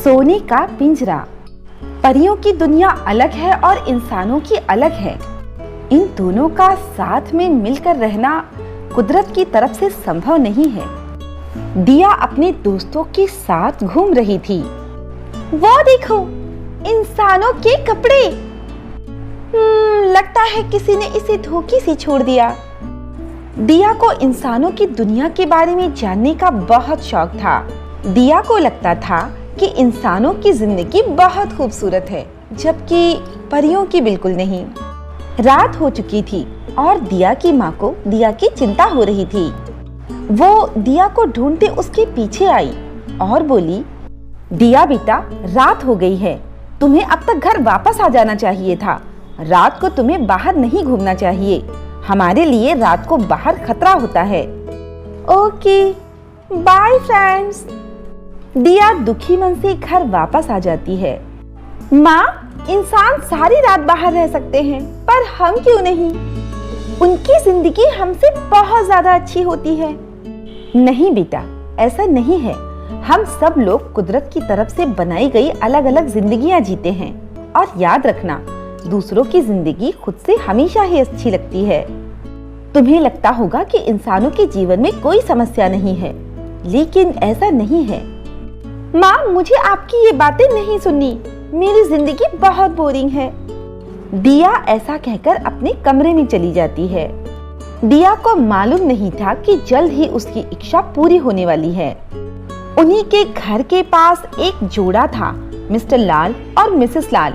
सोने का पिंजरा। परियों की दुनिया अलग है और इंसानों की अलग है। इन दोनों का साथ में मिलकर रहना कुदरत की तरफ से संभव नहीं है। दिया अपने दोस्तों के साथ घूम रही थी। वो देखो, इंसानों के कपड़े। लगता है किसी ने इसे धोखे से छोड़ दिया। दिया को इंसानों की दुनिया के बारे में जानने का बहुत शौक था। दिया को लगता था कि इंसानों की जिंदगी बहुत खूबसूरत है, जबकि परियों की बिल्कुल नहीं। रात हो चुकी थी और दिया की माँ को दिया की चिंता हो रही थी। वो दिया को ढूंढते उसके पीछे आई और बोली, दिया बेटा, रात हो गई है, तुम्हें अब तक घर वापस आ जाना चाहिए था। रात को तुम्हें बाहर नहीं घूमना चाहिए। हमारे लिए रात को बाहर खतरा होता है। Okay, bye friends. दिया दुखी मन से घर वापस आ जाती है। माँ, इंसान सारी रात बाहर रह सकते हैं, पर हम क्यों नहीं? उनकी जिंदगी हमसे बहुत ज्यादा अच्छी होती है। नहीं बेटा, ऐसा नहीं है। हम सब लोग कुदरत की तरफ से बनाई गई अलग अलग जिंदगियां जीते हैं। और याद रखना, दूसरों की जिंदगी खुद से हमेशा ही अच्छी लगती है। तुम्हें लगता होगा कि इंसानों के जीवन में कोई समस्या नहीं है, लेकिन ऐसा नहीं है। माँ, मुझे आपकी ये बातें नहीं सुननी। मेरी जिंदगी बहुत बोरिंग है। दिया ऐसा कहकर अपने कमरे में चली जाती है। दिया को मालूम नहीं था कि जल्द ही उसकी इच्छा पूरी होने वाली है। उन्हीं के घर के पास एक जोड़ा था, मिस्टर लाल और मिसेस लाल,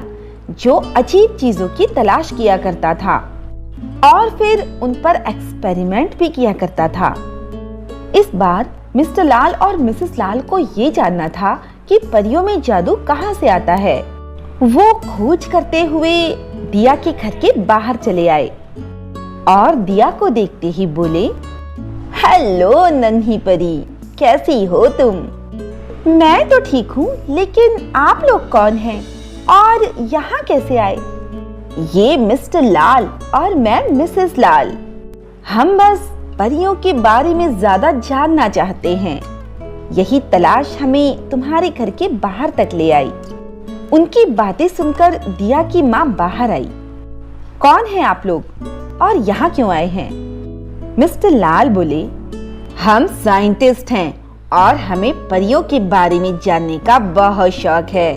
जो अजीब चीजों की तलाश किया करता था और फिर उन पर एक्सपेरिमेंट भी किया करता था। इस बार मिस्टर लाल और मिसेस लाल को ये जानना था कि परियों में जादू कहाँ से आता है। वो खोज करते हुए दिया के घर के बाहर चले आए और दिया को देखते ही बोले, हेलो नन्ही परी, कैसी हो तुम? मैं तो ठीक हूँ, लेकिन आप लोग कौन हैं और यहाँ कैसे आए? ये मिस्टर लाल और मैं मिसेस लाल। हम बस परियों के बारे में ज्यादा जानना चाहते हैं। यही तलाश हमें तुम्हारे घर के बाहर तक ले आई। उनकी बातें सुनकर दिया की माँ बाहर आई। कौन है आप लोग और यहाँ क्यों आए हैं? मिस्टर लाल बोले, हम साइंटिस्ट हैं और हमें परियों के बारे में जानने का बहुत शौक है।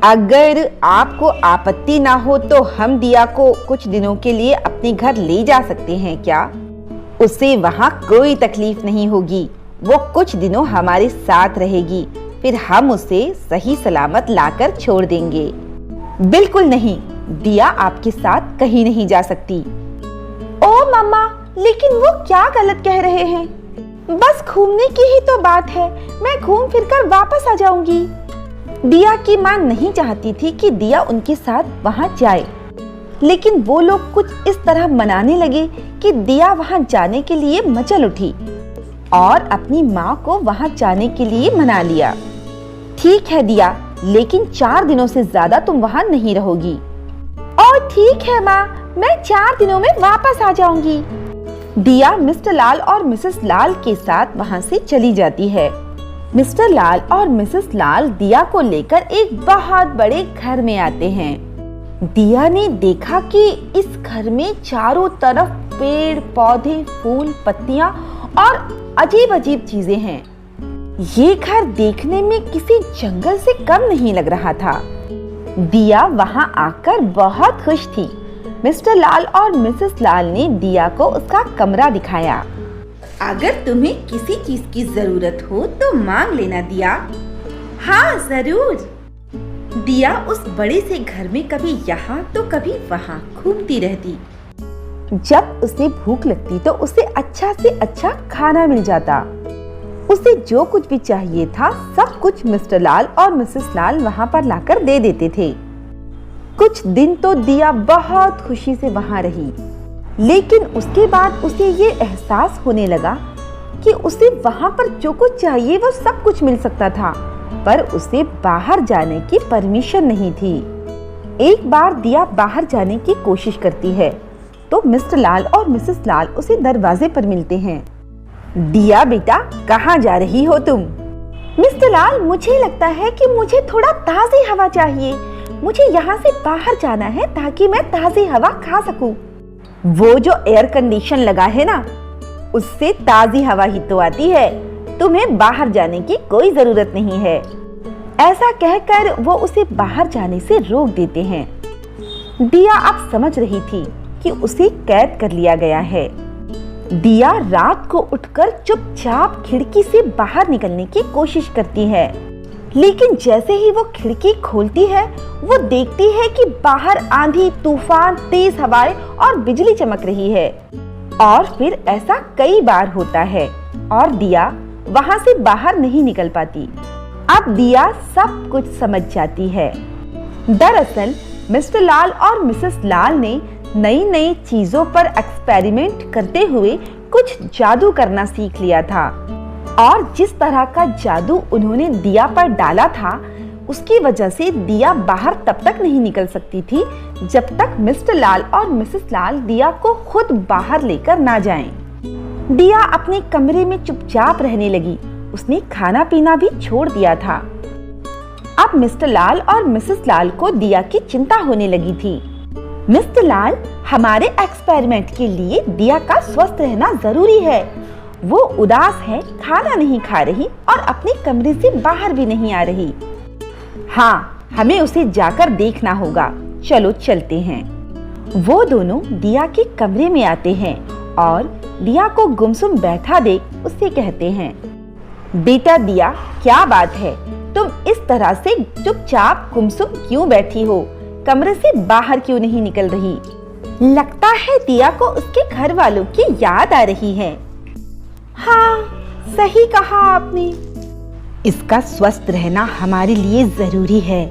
अगर आपको आपत्ति ना हो तो हम दिया को कुछ दिनों के लिए अपने घर ले जा सकते हैं क्या? उसे वहाँ कोई तकलीफ नहीं होगी। वो कुछ दिनों हमारे साथ रहेगी, फिर हम उसे सही सलामत लाकर छोड़ देंगे। बिल्कुल नहीं, दिया आपके साथ कहीं नहीं जा सकती। ओ मम्मा, लेकिन वो क्या गलत कह रहे हैं? बस घूमने की ही तो बात है। मैं घूम फिर कर वापस आ जाऊंगी। दिया की माँ नहीं चाहती थी कि दिया उनके साथ वहाँ जाए, लेकिन वो लोग कुछ इस तरह मनाने लगे कि दिया वहाँ जाने के लिए मचल उठी और अपनी माँ को वहाँ जाने के लिए मना लिया। ठीक है दिया, लेकिन 4 दिनों से ज्यादा तुम वहाँ नहीं रहोगी। और ठीक है माँ, मैं 4 दिनों में वापस आ जाऊंगी। दिया मिस्टर लाल और मिसेस लाल के साथ वहाँ से चली जाती है। मिस्टर लाल और मिसेस लाल दिया को लेकर एक बहुत बड़े घर में आते हैं। दिया ने देखा कि इस घर में चारों तरफ पेड़ पौधे, फूल, पत्तियां और अजीब अजीब चीजें हैं। ये घर देखने में किसी जंगल से कम नहीं लग रहा था। दिया वहां आकर बहुत खुश थी। मिस्टर लाल और मिसेस लाल ने दिया को उसका कमरा दिखाया। अगर तुम्हें किसी चीज की जरूरत हो तो मांग लेना दिया। हाँ जरूर। दिया उस बड़े से घर में कभी यहाँ तो कभी वहाँ घूमती रहती। जब उसे भूख लगती तो उसे अच्छा से अच्छा खाना मिल जाता। उसे जो कुछ भी चाहिए था सब कुछ मिस्टर लाल और मिसेस लाल वहाँ पर लाकर दे देते थे। कुछ दिन तो दिया बहुत खुशी से वहाँ रही, लेकिन उसके बाद उसे ये एहसास होने लगा कि उसे वहाँ पर जो कुछ चाहिए वो सब कुछ मिल सकता था, पर उसे बाहर जाने की परमिशन नहीं थी। एक बार दिया बाहर जाने की कोशिश करती है तो मिस्टर लाल और मिसेस लाल उसे दरवाजे पर मिलते हैं। दिया बेटा, कहाँ जा रही हो तुम? मिस्टर लाल, मुझे लगता है कि मुझे थोड़ा ताज़ी हवा चाहिए। मुझे यहाँ से बाहर जाना है ताकि मैं ताज़ी हवा खा सकूं। वो जो एयर कंडीशन लगा है ना, उससे ताज़ी हवा ही तो आती है। तुम्हें बाहर जाने की कोई जरूरत नहीं है। ऐसा कहकर वो उसे बाहर जाने से रोक देते हैं। दिया अब समझ रही थी कि उसे कैद कर लिया गया है। दिया रात को उठकर चुपचाप खिड़की से बाहर निकलने की कोशिश करती है, लेकिन जैसे ही वो खिड़की खोलती है, वो देखती है कि बाहर आंधी, तूफान, तेज हवाएं और बिजली चमक रही है। और फिर ऐसा कई बार होता है और दिया वहां से बाहर नहीं निकल पाती। अब दिया सब कुछ समझ जाती है। दरअसल मिस्टर लाल और मिसेस लाल ने नई नई चीजों पर एक्सपेरिमेंट करते हुए कुछ जादू करना सीख लिया था, और जिस तरह का जादू उन्होंने दिया पर डाला था, उसकी वजह से दिया बाहर तब तक नहीं निकल सकती थी जब तक मिस्टर लाल और मिसेस लाल दिया को खुद बाहर लेकर ना जाएं। दिया अपने कमरे में चुपचाप रहने लगी। उसने खाना पीना भी छोड़ दिया था। अब मिस्टर लाल और मिसेस लाल को दिया की चिंता होने लगी थी। मिस्टर लाल, हमारे एक्सपेरिमेंट के लिए दिया का स्वस्थ रहना जरूरी है। वो उदास है, खाना नहीं खा रही और अपने कमरे से बाहर भी नहीं आ रही। हाँ, हमें उसे जाकर देखना होगा। चलो चलते हैं। वो दोनों दिया के कमरे में आते हैं और दिया को गुमसुम बैठा देख उससे कहते हैं, बेटा दिया, क्या बात है? तुम इस तरह से चुपचाप गुमसुम क्यों बैठी हो? कमरे से बाहर क्यों नहीं निकल रही? लगता है दिया को उसके घर वालों की याद आ रही है। हाँ, सही कहा आपने। इसका स्वस्थ रहना हमारे लिए जरूरी है,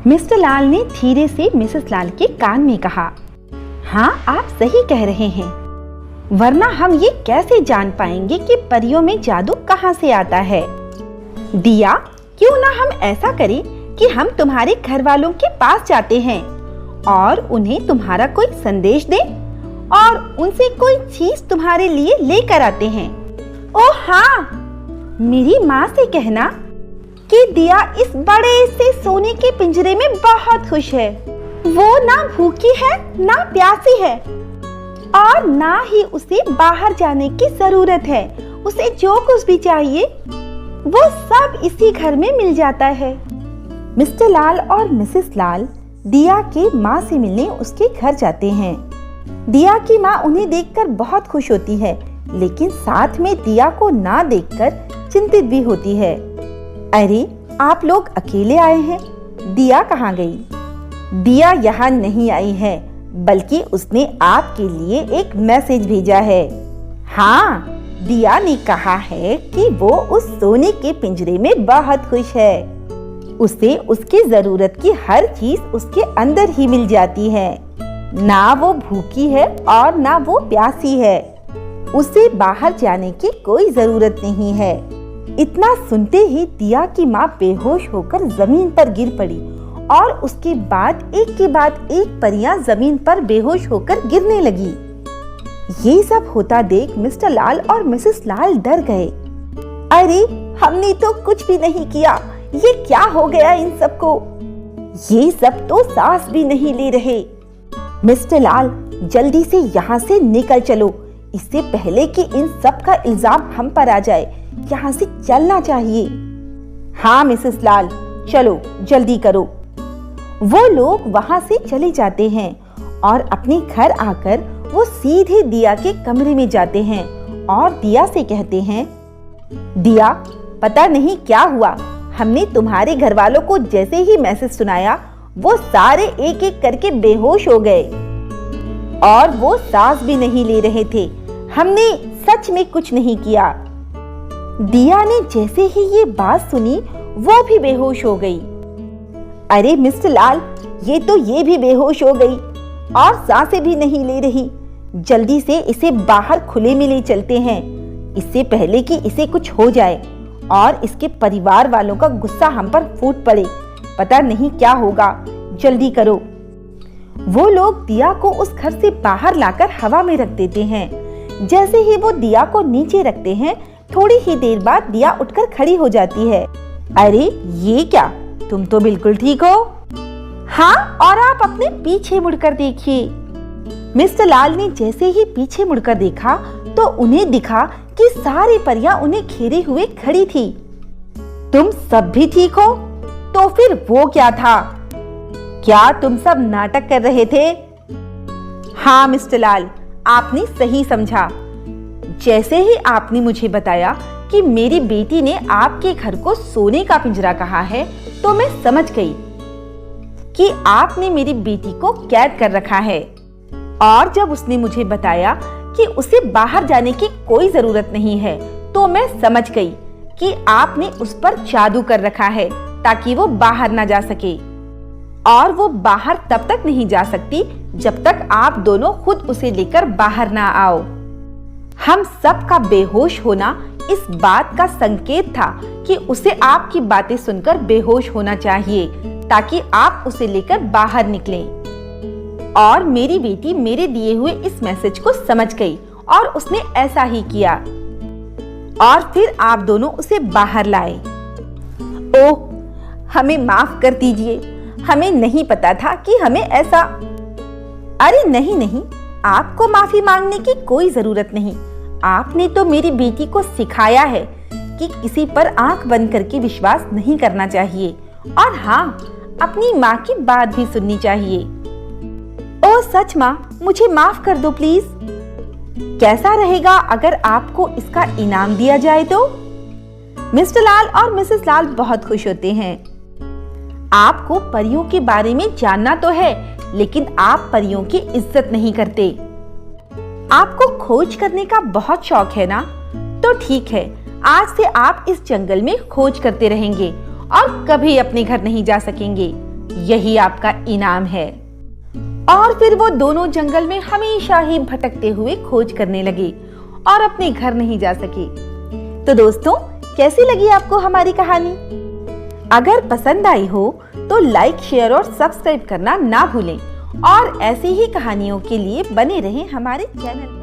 मिस्टर लाल ने धीरे से मिसेस लाल के कान में कहा। हाँ, आप सही कह रहे हैं, वरना हम ये कैसे जान पाएंगे कि परियों में जादू कहाँ से आता है। दिया, क्यों ना हम ऐसा करें कि हम तुम्हारे घर वालों के पास जाते हैं और उन्हें तुम्हारा कोई संदेश दें और उनसे कोई चीज तुम्हारे लिए लेकर आते हैं। ओह हाँ, मेरी माँ से कहना कि दिया इस बड़े से सोने के पिंजरे में बहुत खुश है। वो ना भूखी है, ना प्यासी है और ना ही उसे बाहर जाने की जरूरत है। उसे जो कुछ भी चाहिए वो सब इसी घर में मिल जाता है। मिस्टर लाल और मिसेस लाल दिया के माँ से मिलने उसके घर जाते हैं। दिया की माँ उन्हें देखकर बहुत खुश होती है, लेकिन साथ में दिया को ना देखकर चिंतित भी होती है। अरे, आप लोग अकेले आए हैं? दिया कहाँ गई? दिया यहाँ नहीं आई है, बल्कि उसने आपके लिए एक मैसेज भेजा है। हाँ, दिया ने कहा है कि वो उस सोने के पिंजरे में बहुत खुश है। उसे उसकी जरूरत की हर चीज उसके अंदर ही मिल जाती है। ना वो भूखी है और ना वो प्यासी है। उसे बाहर जाने की कोई जरूरत नहीं है। इतना सुनते ही दिया की माँ बेहोश होकर जमीन पर गिर पड़ी और उसके बाद एक परियां जमीन पर बेहोश होकर गिरने लगी। ये सब होता देख मिस्टर लाल और मिसेस लाल डर गए। अरे, हमने तो कुछ भी नहीं किया। ये क्या हो गया इन सबको? ये सब तो सांस भी नहीं ले रहे। मिस्टर लाल, जल्दी से यहाँ से निकल चलो, इससे पहले कि इन सब का इल्जाम हम पर आ जाए। यहाँ से चलना चाहिए। हाँ मिसेस लाल, चलो जल्दी करो। वो लोग वहाँ से चले जाते हैं और अपने घर आकर वो सीधे दिया के कमरे में जाते हैं और दिया से कहते हैं, दिया, पता नहीं क्या हुआ, हमने तुम्हारे घर वालों को जैसे ही मैसेज सुनाया, वो सारे एक एक करके बेहोश हो गए और वो सांस भी नहीं ले रहे थे। हमने सच में कुछ नहीं किया। दिया ने जैसे ही ये बात सुनी, वो भी बेहोश हो गई। अरे मिस्टर लाल, ये भी बेहोश हो गई और सांसें भी नहीं ले रही। जल्दी से इसे बाहर खुले में ले चलते हैं, इससे पहले कि इसे कुछ हो जाए और इसके परिवार वालों का गुस्सा हम पर फूट पड़े। पता नहीं क्या होगा, जल्दी करो। वो लोग दिया को उस घर से बाहर लाकर हवा में रख देते हैं। जैसे ही वो दिया को नीचे रखते हैं, थोड़ी ही देर बाद दिया उठकर खड़ी हो जाती है। अरे ये क्या, तुम तो बिल्कुल ठीक हो। हाँ, और आप अपने पीछे मुड़कर देखिए। मिस्टर लाल ने जैसे ही पीछे मुड़कर देखा तो उन्हें दिखा कि सारी परियां उन्हें घेरे हुए खड़ी थी। तुम सब भी ठीक हो? तो फिर वो क्या था? क्या तुम सब नाटक कर रहे थे? हाँ मिस्टर लाल, आपने सही समझा। जैसे ही आपने मुझे बताया कि मेरी बेटी ने आपके घर को सोने का पिंजरा कहा है, तो मैं समझ गई कि आपने मेरी बेटी को कैद कर रखा है। और जब उसने मुझे बताया कि उसे बाहर जाने की कोई जरूरत नहीं है, तो मैं समझ गई कि आपने उस पर जादू कर रखा है ताकि वो बाहर ना जा सके। और वो बाहर तब तक नहीं जा सकती जब तक आप दोनों खुद उसे लेकर बाहर ना आओ। हम सब का बेहोश होना इस बात का संकेत था कि उसे आपकी बातें सुनकर बेहोश होना चाहिए ताकि आप उसे लेकर बाहर निकलें। और मेरी बेटी मेरे दिए हुए इस मैसेज को समझ गई और उसने ऐसा ही किया। और फिर आप दोनों उसे बाहर लाए। ओह, हमें माफ कर दीजिए, हमें नहीं पता था कि हमें ऐसा। अरे नहीं नहीं, आपको माफी मांगने की कोई जरूरत नहीं। आपने तो मेरी बेटी को सिखाया है कि किसी पर आंख बंद करके विश्वास नहीं करना चाहिए, और हाँ, अपनी माँ की बात भी सुननी चाहिए। ओह सच माँ, मुझे माफ कर दो प्लीज। कैसा रहेगा अगर आपको इसका इनाम दिया जाए तो? मिस्टर लाल और मिसेस लाल बहुत खुश होते हैं। आपको परियों के बारे में जानना तो है, लेकिन आप परियों की इज्जत नहीं करते। आपको खोज करने का बहुत शौक है ना? तो ठीक है, आज से आप इस जंगल में खोज करते रहेंगे और कभी अपने घर नहीं जा सकेंगे। यही आपका इनाम है। और फिर वो दोनों जंगल में हमेशा ही भटकते हुए खोज करने लगे और अपने घर नहीं जा सके। तो दोस्तों, कैसी लगी आपको हमारी कहानी? अगर पसंद आई हो तो लाइक, शेयर और सब्सक्राइब करना ना भूलें और ऐसी ही कहानियों के लिए बने रहें हमारे चैनल।